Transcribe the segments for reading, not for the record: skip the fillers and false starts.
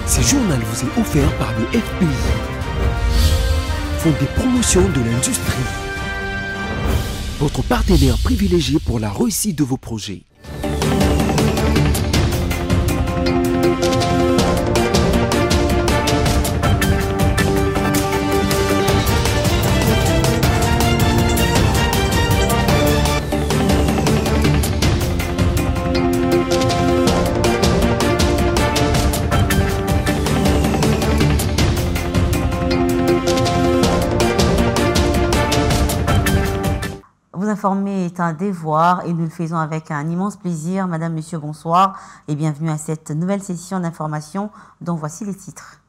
Ce journal vous est offert par le FPI, Fonds des promotions de l'industrie, votre partenaire privilégié pour la réussite de vos projets. Vous informer est un devoir et nous le faisons avec un immense plaisir. Madame, Monsieur, bonsoir et bienvenue à cette nouvelle session d'information dont voici les titres.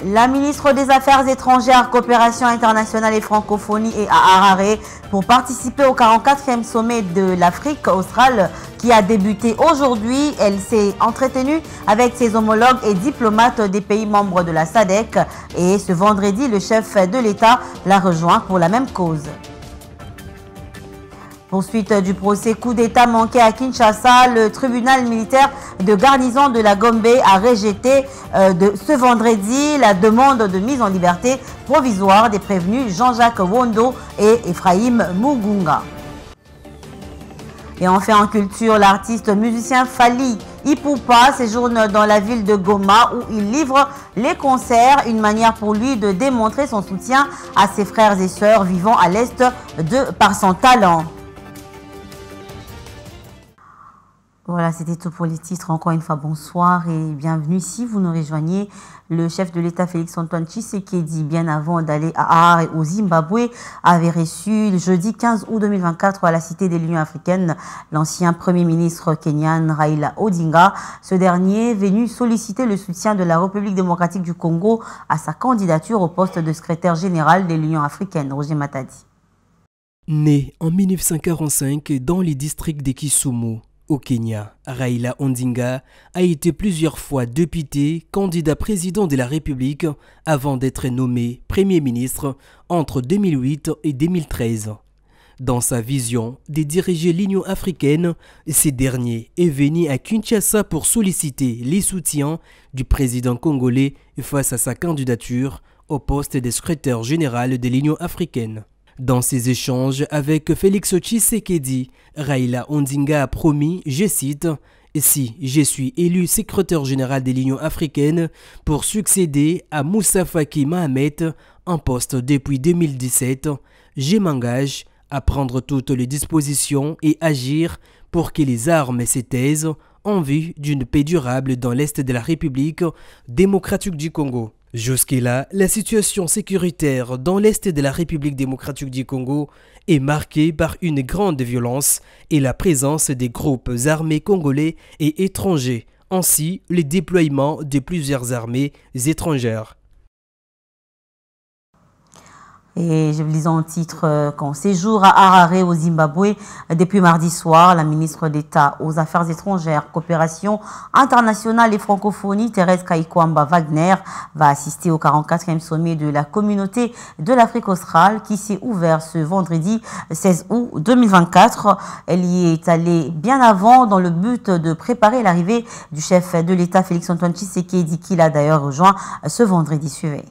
La ministre des Affaires étrangères, Coopération internationale et Francophonie est à Harare pour participer au 44e sommet de l'Afrique australe qui a débuté aujourd'hui. Elle s'est entretenue avec ses homologues et diplomates des pays membres de la SADC et ce vendredi, le chef de l'État l'a rejoint pour la même cause. Poursuite du procès coup d'État manqué à Kinshasa, le tribunal militaire de garnison de la Gombe a rejeté ce vendredi la demande de mise en liberté provisoire des prévenus Jean-Jacques Wondo et Ephraim Mugunga. Et enfin en culture, l'artiste musicien Fally Ipupa séjourne dans la ville de Goma où il livre les concerts, une manière pour lui de démontrer son soutien à ses frères et sœurs vivant à l'Est par son talent. Voilà, c'était tout pour les titres. Encore une fois, bonsoir et bienvenue. Si vous nous rejoignez, le chef de l'État Félix-Antoine Tshisekedi, bien avant d'aller à Harare au Zimbabwe, avait reçu le jeudi 15 août 2024 à la Cité de l'Union africaine l'ancien Premier ministre kenyan Raila Odinga. Ce dernier venu solliciter le soutien de la République démocratique du Congo à sa candidature au poste de secrétaire général de l'Union africaine. Roger Matadi. Né en 1945 dans les districts de Kisumu, au Kenya, Raila Odinga a été plusieurs fois député, candidat président de la République avant d'être nommé Premier ministre entre 2008 et 2013. Dans sa vision de diriger l'Union africaine, ce dernier est venu à Kinshasa pour solliciter les soutiens du président congolais face à sa candidature au poste de secrétaire général de l'Union africaine. Dans ses échanges avec Félix Tshisekedi, Raila Odinga a promis, je cite, « Si je suis élu secrétaire général de l'Union africaine pour succéder à Moussa Faki Mahamat en poste depuis 2017, je m'engage à prendre toutes les dispositions et agir pour que les armes se taisent en vue d'une paix durable dans l'Est de la République démocratique du Congo. » Jusque-là, la situation sécuritaire dans l'Est de la République démocratique du Congo est marquée par une grande violence et la présence des groupes armés congolais et étrangers, ainsi le déploiement de plusieurs armées étrangères. Et je lisais en titre qu'en séjour à Harare au Zimbabwe depuis mardi soir, la ministre d'État aux Affaires étrangères, Coopération internationale et Francophonie, Thérèse Kayikwamba Wagner, va assister au 44e sommet de la communauté de l'Afrique australe qui s'est ouvert ce vendredi 16 août 2024. Elle y est allée bien avant dans le but de préparer l'arrivée du chef de l'État Félix-Antoine Tshisekedi qui l'a d'ailleurs rejoint ce vendredi suivant.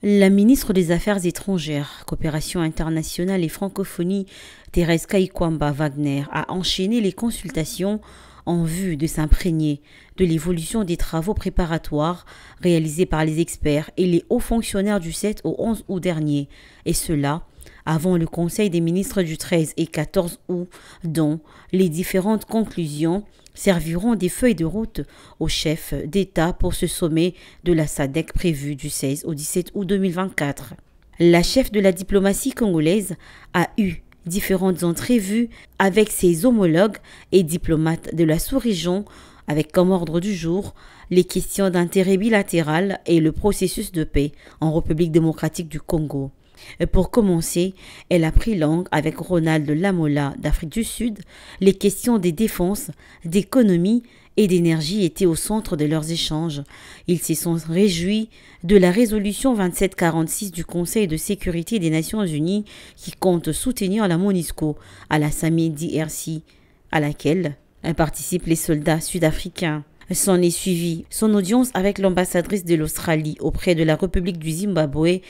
La ministre des Affaires étrangères, Coopération internationale et Francophonie, Thérèse Kayikwamba Wagner, a enchaîné les consultations en vue de s'imprégner de l'évolution des travaux préparatoires réalisés par les experts et les hauts fonctionnaires du 7 au 11 août dernier, et cela avant le Conseil des ministres du 13 et 14 août, dont les différentes conclusions serviront des feuilles de route aux chefs d'État pour ce sommet de la SADC prévu du 16 au 17 août 2024. La chef de la diplomatie congolaise a eu différentes entrevues avec ses homologues et diplomates de la sous-région avec comme ordre du jour les questions d'intérêt bilatéral et le processus de paix en République démocratique du Congo. Pour commencer, elle a pris langue avec Ronald Lamola d'Afrique du Sud. Les questions des défenses, d'économie et d'énergie étaient au centre de leurs échanges. Ils se sont réjouis de la résolution 2746 du Conseil de sécurité des Nations Unies qui compte soutenir la MONUSCO à la Summit DRC, à laquelle participent les soldats sud-africains. S'en est suivi son audience avec l'ambassadrice de l'Australie auprès de la République du Zimbabwe.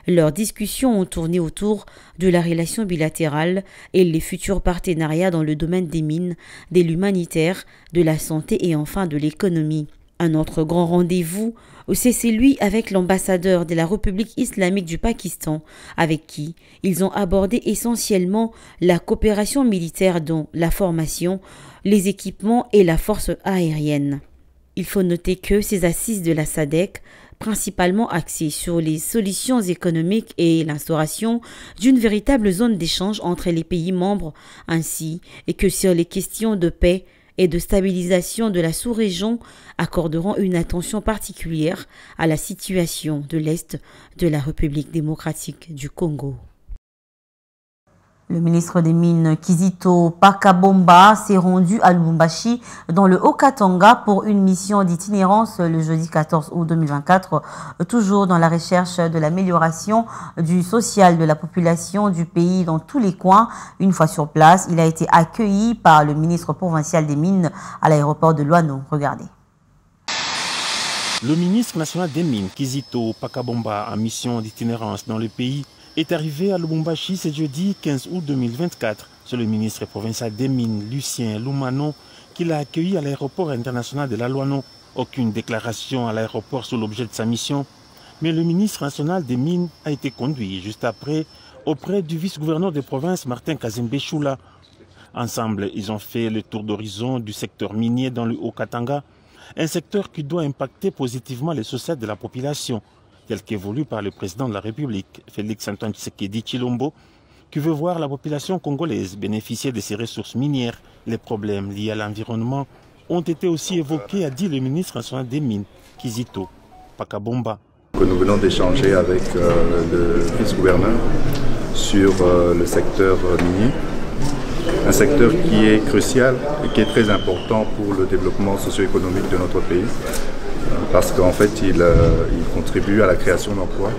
Leurs discussions ont tourné autour de la relation bilatérale et les futurs partenariats dans le domaine des mines, de l'humanitaire, de la santé et enfin de l'économie. Un autre grand rendez-vous, c'est celui avec l'ambassadeur de la République islamique du Pakistan, avec qui ils ont abordé essentiellement la coopération militaire dont la formation, les équipements et la force aérienne. Il faut noter que ces assises de la SADC, principalement axées sur les solutions économiques et l'instauration d'une véritable zone d'échange entre les pays membres, ainsi que sur les questions de paix et de stabilisation de la sous-région, accorderont une attention particulière à la situation de l'Est de la République démocratique du Congo. Le ministre des Mines Kizito Pakabomba s'est rendu à Lubumbashi dans le Haut-Katanga pour une mission d'itinérance le jeudi 14 août 2024, toujours dans la recherche de l'amélioration du social de la population du pays dans tous les coins. Une fois sur place, il a été accueilli par le ministre provincial des Mines à l'aéroport de Luano. Regardez. Le ministre national des Mines Kizito Pakabomba en mission d'itinérance dans le pays est arrivé à Lubumbashi ce jeudi 15 août 2024. C'est le ministre provincial des Mines, Lucien Lumano, qui l'a accueilli à l'aéroport international de la Luano. Aucune déclaration à l'aéroport sur l'objet de sa mission, mais le ministre national des Mines a été conduit juste après auprès du vice-gouverneur de province Martin Kazembe Choula. Ensemble, ils ont fait le tour d'horizon du secteur minier dans le Haut-Katanga, un secteur qui doit impacter positivement les social de la population, tel qu'évolue par le président de la République, Félix-Antoine Tshisekedi Tshilombo, qui veut voir la population congolaise bénéficier de ses ressources minières. Les problèmes liés à l'environnement ont été aussi évoqués, a dit le ministre national des Mines, Kizito Pakabomba. Nous venons d'échanger avec le vice-gouverneur sur le secteur minier, un secteur qui est crucial et qui est très important pour le développement socio-économique de notre pays, parce qu'en fait il contribue à la création d'emplois,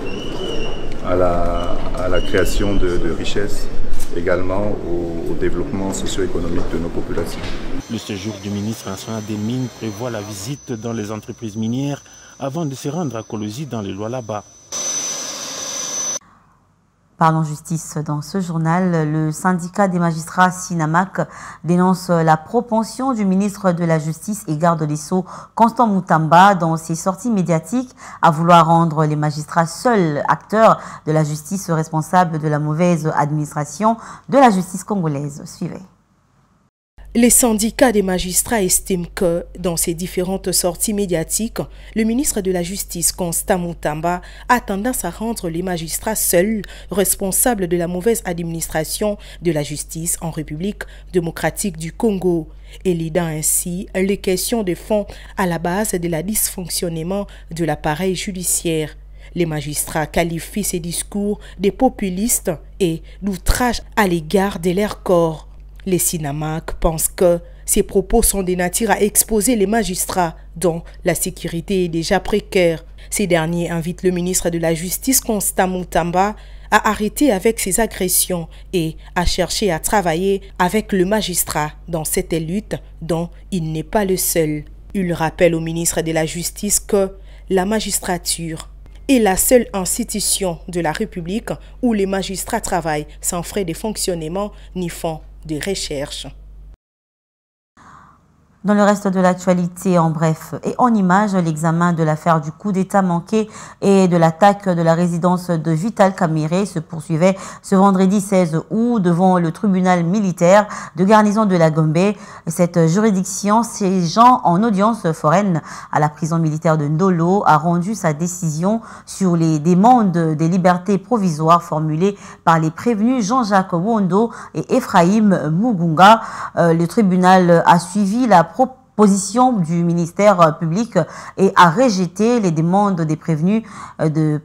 à la création de richesses, également au développement socio-économique de nos populations. Le séjour du ministre national des Mines prévoit la visite dans les entreprises minières avant de se rendre à Kolosi dans le Lualaba. Parlons justice dans ce journal. Le syndicat des magistrats SINAMAC dénonce la propension du ministre de la Justice et garde des Sceaux, Constant Moutamba, dans ses sorties médiatiques à vouloir rendre les magistrats seuls acteurs de la justice responsables de la mauvaise administration de la justice congolaise. Suivez. Les syndicats des magistrats estiment que, dans ses différentes sorties médiatiques, le ministre de la Justice, Constant Moutamba, a tendance à rendre les magistrats seuls responsables de la mauvaise administration de la justice en République démocratique du Congo, éludant ainsi les questions de fond à la base de la dysfonctionnement de l'appareil judiciaire. Les magistrats qualifient ces discours de populistes et d'outrage à l'égard de leur corps. Les SINAMAC pensent que ces propos sont de nature à exposer les magistrats dont la sécurité est déjà précaire. Ces derniers invitent le ministre de la Justice, Constant Moutamba, à arrêter avec ces agressions et à chercher à travailler avec le magistrat dans cette lutte dont il n'est pas le seul. Il rappelle au ministre de la Justice que la magistrature est la seule institution de la République où les magistrats travaillent sans frais de fonctionnement ni fonds de recherche. Dans le reste de l'actualité, en bref et en images, l'examen de l'affaire du coup d'État manqué et de l'attaque de la résidence de Vital Kamerhe se poursuivait ce vendredi 16 août devant le tribunal militaire de garnison de la Gombe. Cette juridiction siégeant en audience foraine à la prison militaire de Ndolo a rendu sa décision sur les demandes des libertés provisoires formulées par les prévenus Jean-Jacques Wondo et Ephraim Mugunga. Le tribunal a suivi la proposition du ministère public et a rejeté les demandes des prévenus.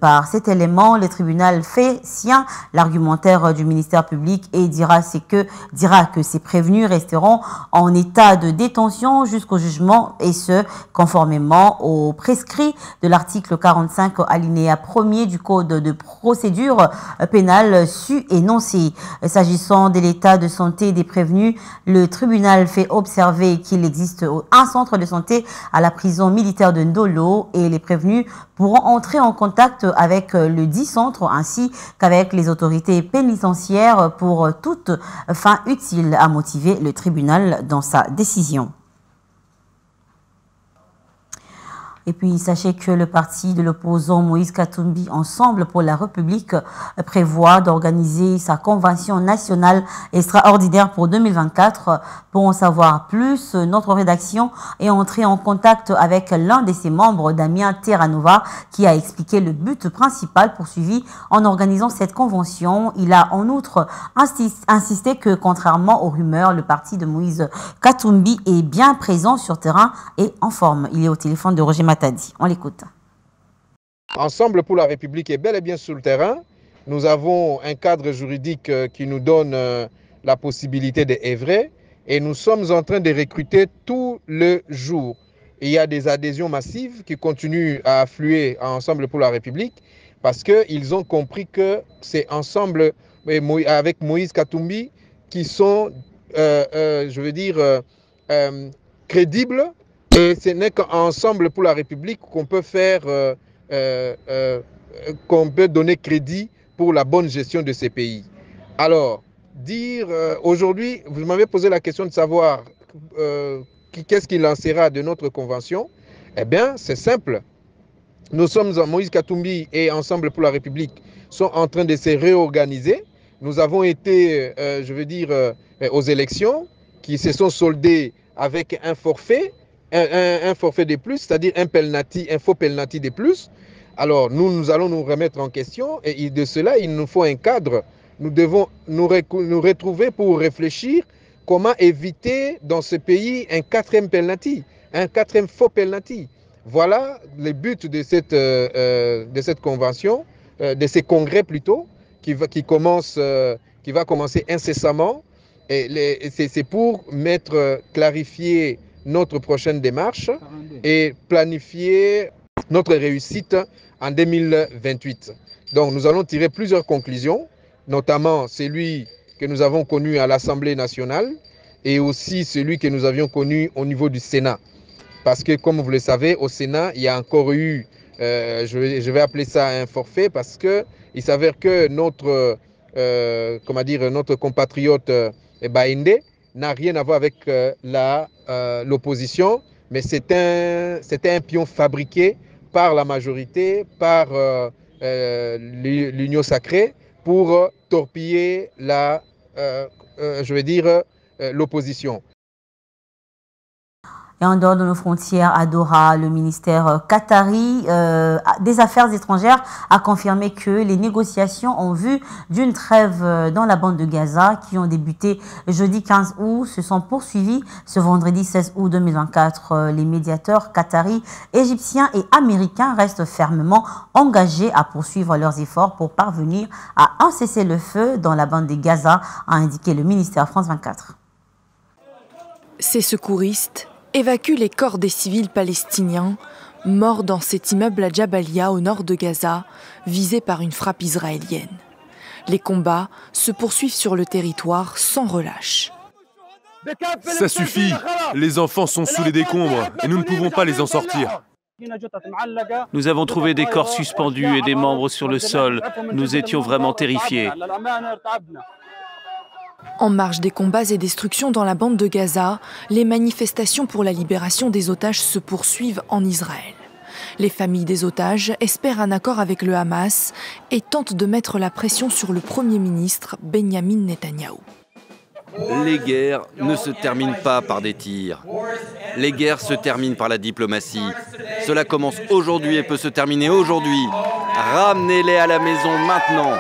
Par cet élément, le tribunal fait sien l'argumentaire du ministère public et dira que ces prévenus resteront en état de détention jusqu'au jugement, et ce, conformément au prescrit de l'article 45 alinéa 1er du Code de procédure pénale su énoncé. S'agissant de l'état de santé des prévenus, le tribunal fait observer qu'il existe un centre de santé à la prison militaire de Ndolo et les prévenus pourront entrer en contact avec le dit centre ainsi qu'avec les autorités pénitentiaires pour toute fin utile, à motiver le tribunal dans sa décision. Et puis, sachez que le parti de l'opposant Moïse Katumbi, Ensemble pour la République, prévoit d'organiser sa convention nationale extraordinaire pour 2024. Pour en savoir plus, notre rédaction est entrée en contact avec l'un de ses membres, Damien Terranova, qui a expliqué le but principal poursuivi en organisant cette convention. Il a en outre insisté que, contrairement aux rumeurs, le parti de Moïse Katumbi est bien présent sur terrain et en forme. Il est au téléphone de Roger Matadi. On l'écoute. Ensemble pour la République est bel et bien sur le terrain. Nous avons un cadre juridique qui nous donne la possibilité d'œuvrer et nous sommes en train de recruter tout le jour. Il y a des adhésions massives qui continuent à affluer à Ensemble pour la République parce qu'ils ont compris que c'est Ensemble avec Moïse Katumbi qui sont, crédibles. Et ce n'est qu'ensemble pour la République qu'on peut faire, qu'on peut donner crédit pour la bonne gestion de ces pays. Alors, dire aujourd'hui, vous m'avez posé la question de savoir qu'est-ce qui lancera de notre convention. Eh bien, c'est simple. Nous sommes, Moïse Katumbi et Ensemble pour la République sont en train de se réorganiser. Nous avons été, aux élections qui se sont soldées avec un forfait. Un forfait de plus, c'est-à-dire un faux penalty de plus. Alors, nous allons nous remettre en question et de cela, il nous faut un cadre. Nous devons nous retrouver pour réfléchir comment éviter dans ce pays un quatrième penalty, un quatrième faux penalty. Voilà le but de cette convention, de ces congrès plutôt, qui va commencer incessamment. C'est pour clarifier notre prochaine démarche et planifier notre réussite en 2028. Donc nous allons tirer plusieurs conclusions, notamment celui que nous avons connu à l'Assemblée nationale et aussi celui que nous avions connu au niveau du Sénat. Parce que comme vous le savez, au Sénat, il y a encore eu, je vais appeler ça un forfait, parce qu'il s'avère que notre compatriote Baïndé n'a rien à voir avec l'opposition, mais c'était un pion fabriqué par la majorité, par l'Union sacrée, pour torpiller l'opposition. Et en dehors de nos frontières, à Doha, le ministère qatari des Affaires étrangères a confirmé que les négociations en vue d'une trêve dans la bande de Gaza, qui ont débuté jeudi 15 août, se sont poursuivies ce vendredi 16 août 2024. Les médiateurs qataris, égyptiens et américains restent fermement engagés à poursuivre leurs efforts pour parvenir à un cessez-le-feu dans la bande de Gaza, a indiqué le ministère France 24. Ces secouristes évacuent les corps des civils palestiniens morts dans cet immeuble à Jabalia au nord de Gaza, visé par une frappe israélienne. Les combats se poursuivent sur le territoire sans relâche. Ça suffit, les enfants sont sous les décombres et nous ne pouvons pas les en sortir. Nous avons trouvé des corps suspendus et des membres sur le sol. Nous étions vraiment terrifiés. En marge des combats et destructions dans la bande de Gaza, les manifestations pour la libération des otages se poursuivent en Israël. Les familles des otages espèrent un accord avec le Hamas et tentent de mettre la pression sur le Premier ministre Benyamin Netanyahou. Les guerres ne se terminent pas par des tirs. Les guerres se terminent par la diplomatie. Cela commence aujourd'hui et peut se terminer aujourd'hui. Ramenez-les à la maison maintenant.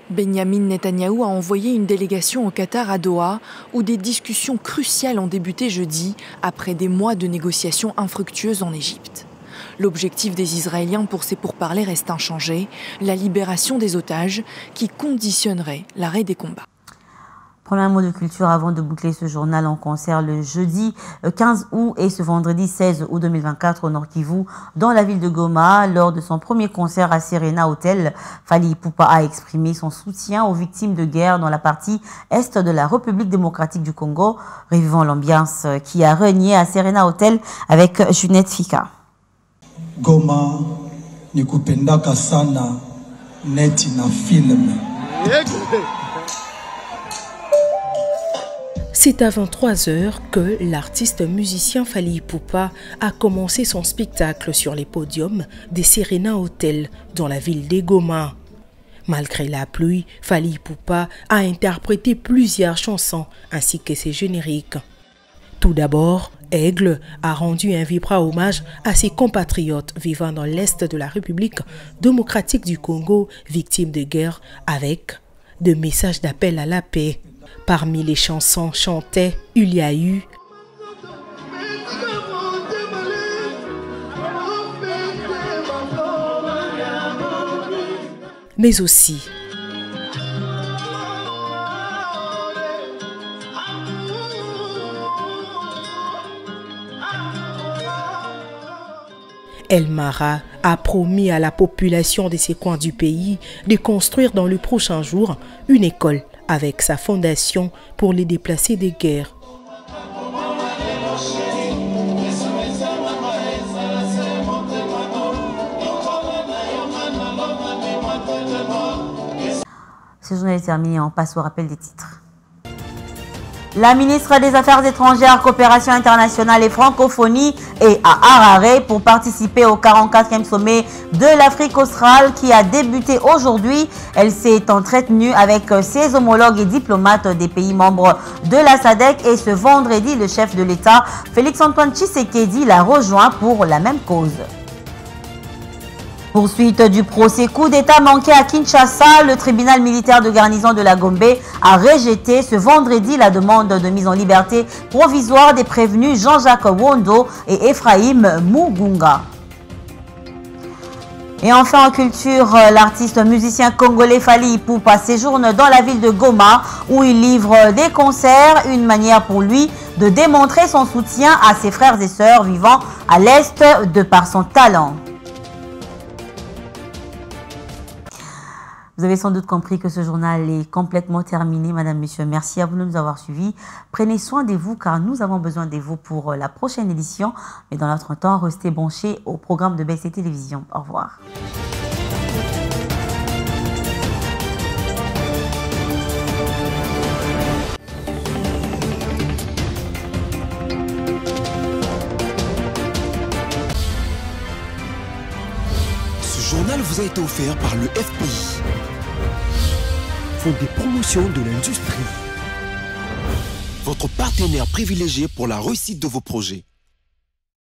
Benyamin Netanyahou a envoyé une délégation au Qatar à Doha, où des discussions cruciales ont débuté jeudi, après des mois de négociations infructueuses en Égypte. L'objectif des Israéliens pour ces pourparlers reste inchangé, la libération des otages, qui conditionnerait l'arrêt des combats. Premier mot de culture avant de boucler ce journal en concert le jeudi 15 août et ce vendredi 16 août 2024 au Nord Kivu, dans la ville de Goma. Lors de son premier concert à Serena Hotel, Fally Ipupa a exprimé son soutien aux victimes de guerre dans la partie est de la République démocratique du Congo. Revivons l'ambiance qui a régné à Serena Hotel avec Junette Fika. Goma nikupendaka sana neti na film. C'est à 23h que l'artiste musicien Fally Ipupa a commencé son spectacle sur les podiums des Serena Hotel dans la ville de Goma. Malgré la pluie, Fally Ipupa a interprété plusieurs chansons ainsi que ses génériques. Tout d'abord, Aigle a rendu un vibrant hommage à ses compatriotes vivant dans l'est de la République démocratique du Congo, victimes de guerre, avec des messages d'appel à la paix. Parmi les chansons chantées, il y a eu mais aussi El Mara a promis à la population de ces coins du pays de construire dans le prochain jour une école avec sa fondation pour les déplacés des guerres. Ce journal est terminé, on passe au rappel des titres. La ministre des Affaires étrangères, Coopération internationale et Francophonie est à Harare pour participer au 44e sommet de l'Afrique australe qui a débuté aujourd'hui. Elle s'est entretenue avec ses homologues et diplomates des pays membres de la SADC et ce vendredi, le chef de l'État, Félix-Antoine Tshisekedi, l'a rejoint pour la même cause. Poursuite du procès coup d'État manqué à Kinshasa, le tribunal militaire de garnison de la Gombe a rejeté ce vendredi la demande de mise en liberté provisoire des prévenus Jean-Jacques Wondo et Ephraim Mugunga. Et enfin en culture, l'artiste musicien congolais Fally Ipupa séjourne dans la ville de Goma où il livre des concerts, une manière pour lui de démontrer son soutien à ses frères et sœurs vivant à l'Est de par son talent. Vous avez sans doute compris que ce journal est complètement terminé, madame, monsieur. Merci à vous de nous avoir suivis. Prenez soin de vous car nous avons besoin de vous pour la prochaine édition. Mais dans notre temps, restez branchés au programme de BC Télévision. Au revoir. Ce journal vous a été offert par le FPI. Fonds des promotions de l'industrie. Votre partenaire privilégié pour la réussite de vos projets.